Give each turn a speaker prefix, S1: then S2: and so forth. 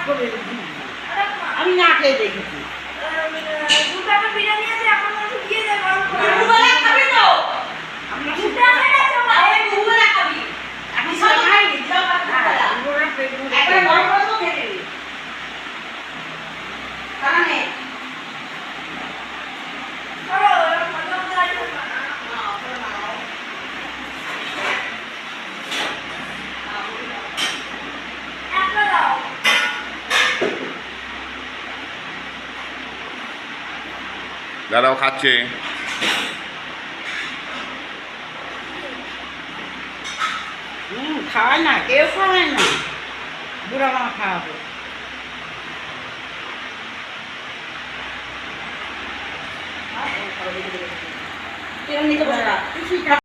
S1: করে আমি না খেয়ে দেখেছি।
S2: বিরিয়ানি আছে এখন দিয়ে দে গরম করে।
S3: দুবেলা খাবি তো?
S2: আমরা দুবেলা খাবি।
S1: আমি সব খাইনি, একবার গরম করে তো খেয়ে নিবি। কারণে
S4: দাদাও খাচ্ছে।
S1: খাওয়ায় না, কেউ খাওয়ায় না, বুড়া মা খাওয়াবে।
S3: তুই নিতে পারবি না।